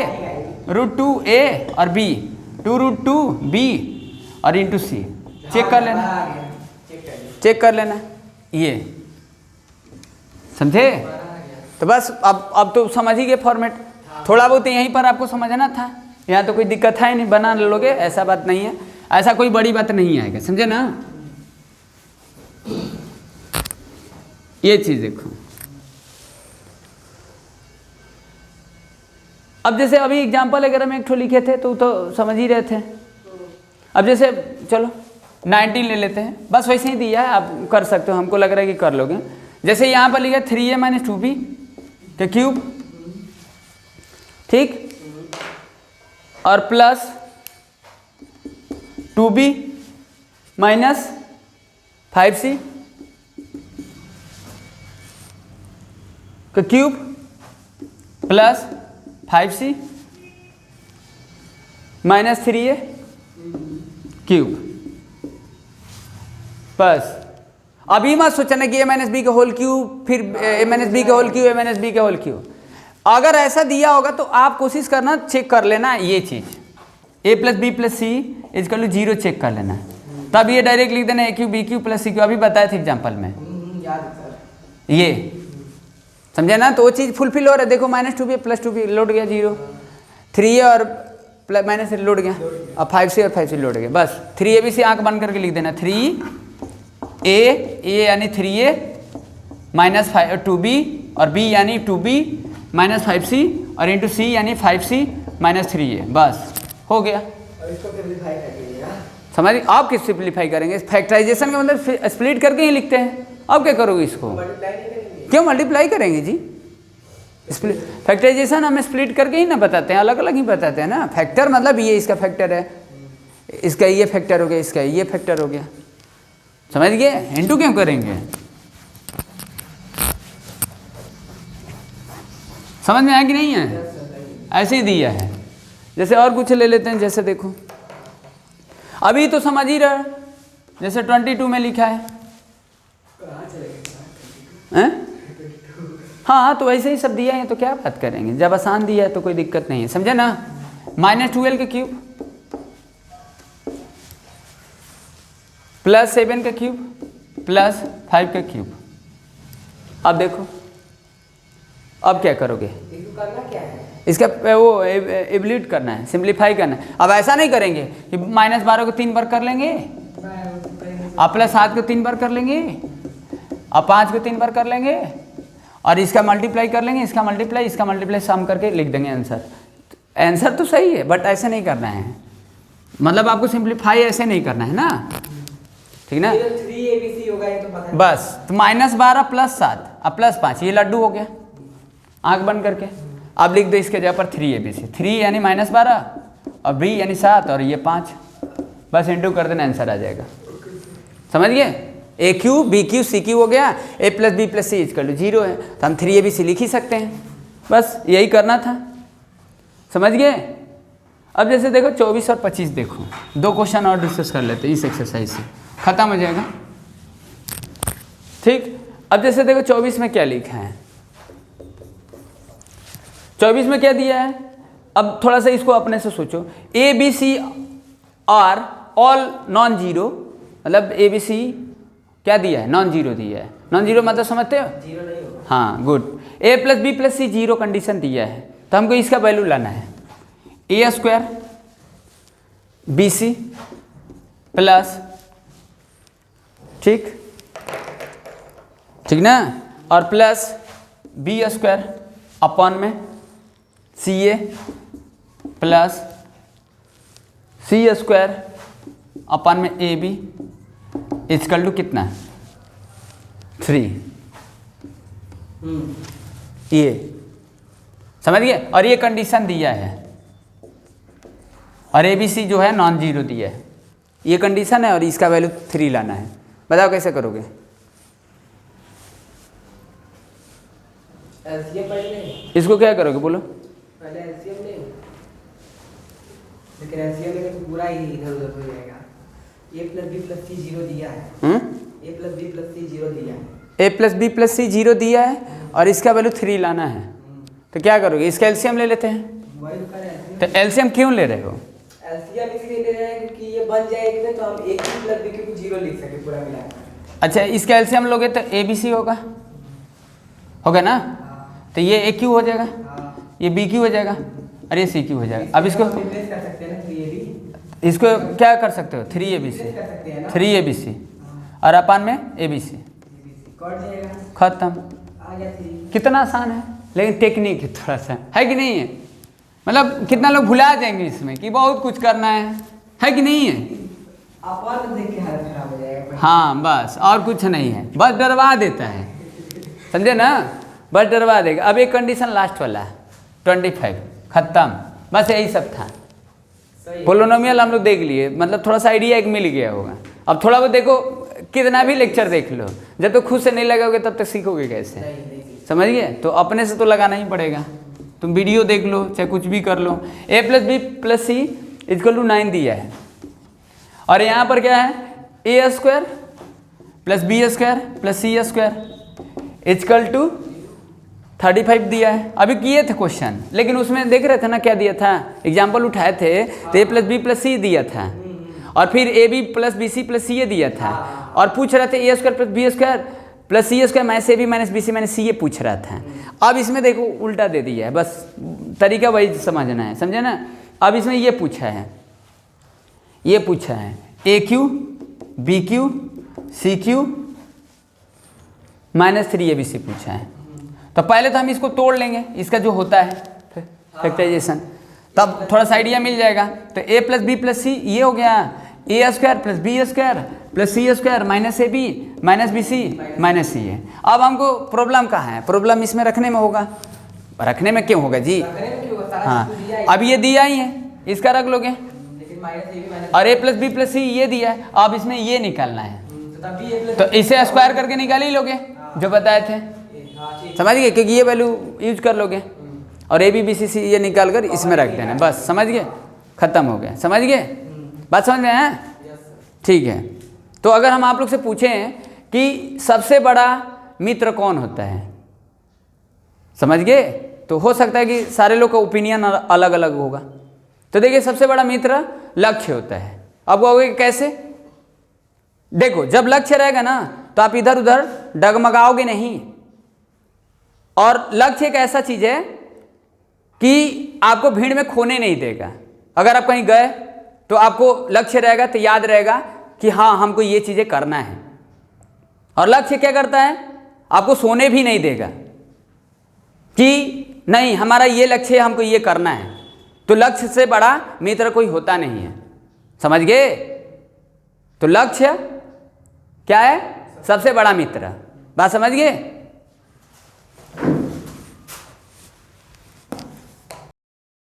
√2a और b, 2√2 b और इंटू सी, चेक कर लेना, चेक कर लेना, ये समझे? तो बस अब तो समझ ही गए फॉर्मेट। थोड़ा बहुत यहीं पर आपको समझना था, यहाँ तो कोई दिक्कत है नहीं, बना लोगे, ऐसा बात नहीं है, ऐसा कोई बड़ी बात नहीं आएगा, समझे ना? ये चीज देखो। अब जैसे अभी एग्जाम्पल अगर हम एक ठो लिखे थे तो समझ ही रहे थे। अब जैसे चलो 19 ले लेते हैं, बस वैसे ही दिया है, आप कर सकते हो, हमको लग रहा है कि कर लोगे। जैसे यहाँ पर लिखा 3a - 2b का क्यूब, ठीक, और प्लस 2b - 5c का cube plus 5c - 3a cube. बस अभी मत सोचना कि a - b का होल क्यूब, फिर a - b का होल क्यूब, a - b का होल क्यूब। अगर ऐसा दिया होगा तो आप कोशिश करना, चेक कर लेना ये चीज, a + b + c = 0 चेक कर लेना, तब ये डायरेक्ट लिख देना a³ b³ + c³। अभी बताए थे एग्जाम्पल में, ये समझे ना? तो वो चीज़ फुलफिल हो रहा है। देखो -2b + 2b लौट गया 0, 3a और -3 लौट गया, और 5c और 5c लौट गया। बस 3abc आंख बंद करके लिख देना, 3a यानी 3a - 2b और b यानी 2b - 5c और इंटू c यानी 5c - 3a, बस हो गया। समझ? आप किस सिंप्लीफाई करेंगे? फैक्टराइजेशन का मतलब स्प्लिट करके ही लिखते हैं, अब क्या करोगे इसको? क्यों मल्टीप्लाई करेंगे जी? फैक्टराइजेशन हम स्प्लिट करके ही ना बताते हैं, अलग अलग ही बताते हैं ना। फैक्टर मतलब ये इसका फैक्टर है, इसका ये फैक्टर हो गया, इसका ये फैक्टर हो गया, समझ गए? इनटू क्यों करेंगे? समझ में आया कि नहीं है? ऐसे ही दिया है। जैसे और कुछ ले लेते हैं, जैसे देखो अभी तो समझ ही रहा, जैसे 22 में लिखा है, हाँ तो ऐसे ही सब दिया है, तो क्या बात करेंगे, जब आसान दिया है तो कोई दिक्कत नहीं है, समझे ना? -12 का क्यूब प्लस 7 का क्यूब प्लस 5 का क्यूब। अब देखो अब क्या करोगे? इसका वो एवल्यूट करना है, सिंप्लीफाई करना है। अब ऐसा नहीं करेंगे कि -12 को 3 बार कर लेंगे, अब +7 को 3 बार कर लेंगे, अब 5 को 3 बार कर लेंगे, और इसका मल्टीप्लाई कर लेंगे, इसका मल्टीप्लाई, इसका मल्टीप्लाई, सम करके लिख देंगे आंसर। आंसर तो सही है, बट ऐसे नहीं करना है, मतलब आपको सिंप्लीफाई ऐसे नहीं करना है ना, ठीक ना? 3abc होगा ये तो पता है। बस तो -12 + 7 अब +5, ये लड्डू हो गया, आंख बंद करके। अब लिख दो इसके जगह पर 3abc, 3 यानी -12 और b यानी 7 और ये 5, बस इंटू कर देना, आंसर आ जाएगा। समझ गए? a³ b³ c³ हो गया, a + b + c = 0 है, तो हम 3abc लिख ही सकते हैं, बस यही करना था। समझ गए? अब जैसे देखो 24 और 25 देखो, 2 क्वेश्चन और डिस्कस कर लेते हैं इस एक्सरसाइज से, खत्म हो जाएगा, ठीक? अब जैसे देखो 24 में क्या लिखा है, 24 में क्या दिया है, अब थोड़ा सा इसको अपने से सोचो, a b c are all non zero, मतलब ए बी सी क्या दिया है, नॉन जीरो दिया है। नॉन जीरो मतलब समझते हो, जीरो नहीं होगा। हाँ गुड। ए प्लस बी प्लस सी जीरो कंडीशन दिया है, तो हमको इसका वैल्यू लाना है, a square B c plus, ठीक ठीक ना, और प्लस बी स्क्वायर अपॉन में सी ए प्लस सी स्क्वायर अपॉन में ए बी इक्वल टू कितना, 3। ये समझ गए, और ये कंडीशन दिया है, और ए बी सी जो है नॉन जीरो दिया है, ये कंडीशन है, और इसका वैल्यू 3 लाना है। बताओ कैसे करोगे। एलसीएम पढ़ लें, इसको क्या करोगे बोलो। पहले एलसीएम लें, लेकिन एलसीएम लेंगे तो पूरा ही इधर उधर हो जाएगा। ए प्लस बी प्लस सी जीरो दिया है, a plus b plus C zero दिया है, a plus b plus C zero दिया है, और इसका वैल्यू 3 लाना है, तो क्या करोगे, इसका एलसीएम ले लेते हैं। वही तो कर रहे हैं। तो एलसीएम क्यों ले रहे हो। एलसीएम इसलिए ले रहे हैं क्योंकि ये बन जाए एक में, तो हम a cube plus b cube को जीरो लिख सके पूरा मिलाकर। अच्छा, इसका एलसीएम लोगे तो ए बी सी होगा, होगा ना, तो ये ए क्यू हो जाएगा, ये बी क्यू हो जाएगा, और ये सी क्यू हो जाएगा। अब इसको रिप्लेस कर सकते हैं ना, 3ab इसको क्या कर सकते हो, 3abc, कर सकते हैं ना, 3abc और अपान में abc, कट जाएगा, खत्म। आ गया 3। कितना आसान है, लेकिन टेक्निक है थोड़ा सा, है कि नहीं है, मतलब कितना लोग भुला जाएंगे इसमें कि बहुत कुछ करना है कि नहीं है। अपन देख के हालत खराब हो जाएगा। हाँ बस, और कुछ नहीं है, बस डरवा देता है, समझे ना, बस डरवा देगा। अब एक कंडीशन लास्ट वाला है 25, खत्म, बस यही सब था। पोलिनोमियल हम लोग देख लिए, मतलब थोड़ा सा आइडिया एक मिल गया होगा। अब थोड़ा बहुत देखो, कितना भी लेक्चर देख लो, जब तक खुद से नहीं लगाओगे तब तक सीखोगे कैसे, समझ गए। तो अपने से तो लगाना ही पड़ेगा, तुम वीडियो देख लो चाहे कुछ भी कर लो। A plus b plus c equal to 9 दिया है, और यहाँ पर क्या है, a square plus b square plus c square equal to 35 दिया है। अभी किए थे क्वेश्चन, लेकिन उसमें देख रहे थे ना क्या दिया था, एग्जाम्पल उठाए थे, तो a plus b plus c दिया था, और फिर a b plus b c plus c a दिया था, और पूछ रहे थे a square plus b square plus c square minus a b minus b c minus c a पूछ रहा था। अब इसमें देखो उल्टा दे दिया है, बस तरीका वही समझना है, समझे ना। अब इसमें ये पूछा है, ये पूछा है a cube b cube c cube minus 3abc पूछा है। तो पहले तो हम इसको तोड़ लेंगे, इसका जो होता है फैक्टराइजेशन, तब थोड़ा सा आइडिया मिल जाएगा। तो a plus b plus c ये हो गया, a square plus b square plus c square minus a b minus b c minus c है। अब हमको प्रॉब्लम कहाँ है, प्रॉब्लम इसमें रखने में होगा, रखने में क्यों होगा जी, हाँ अब ये दिया ही है, इसका रख लोगे, और a plus b plus c ये दिया है, अब इसमें ये निकालना है, तो इसे स्क्वायर करके निकाल ही लोगे जो बताए थे, समझ गए, क्योंकि ये वैल्यू यूज कर लोगे, और ए बी बी सी सी ये निकाल कर इसमें रख देना, बस समझ गए, खत्म हो गया, समझ गए, बात समझ में है, ठीक है। तो अगर हम आप लोग से पूछें कि सबसे बड़ा मित्र कौन होता है, समझ गए, तो हो सकता है कि सारे लोग का ओपिनियन अलग अलग होगा। तो देखिए सबसे बड़ा मित्र लक्ष्य होता है। अब कहोगे कैसे, देखो जब लक्ष्य रहेगा ना तो आप इधर उधर डगमगाओगे नहीं, और लक्ष्य एक ऐसा चीज है कि आपको भीड़ में खोने नहीं देगा। अगर आप कहीं गए तो आपको लक्ष्य रहेगा तो याद रहेगा कि हाँ हमको ये चीजें करना है, और लक्ष्य क्या करता है, आपको सोने भी नहीं देगा कि नहीं हमारा ये लक्ष्य है, हमको ये करना है। तो लक्ष्य से बड़ा मित्र कोई होता नहीं है, समझ गए। तो लक्ष्य क्या है, सबसे बड़ा मित्र, बात समझ गए।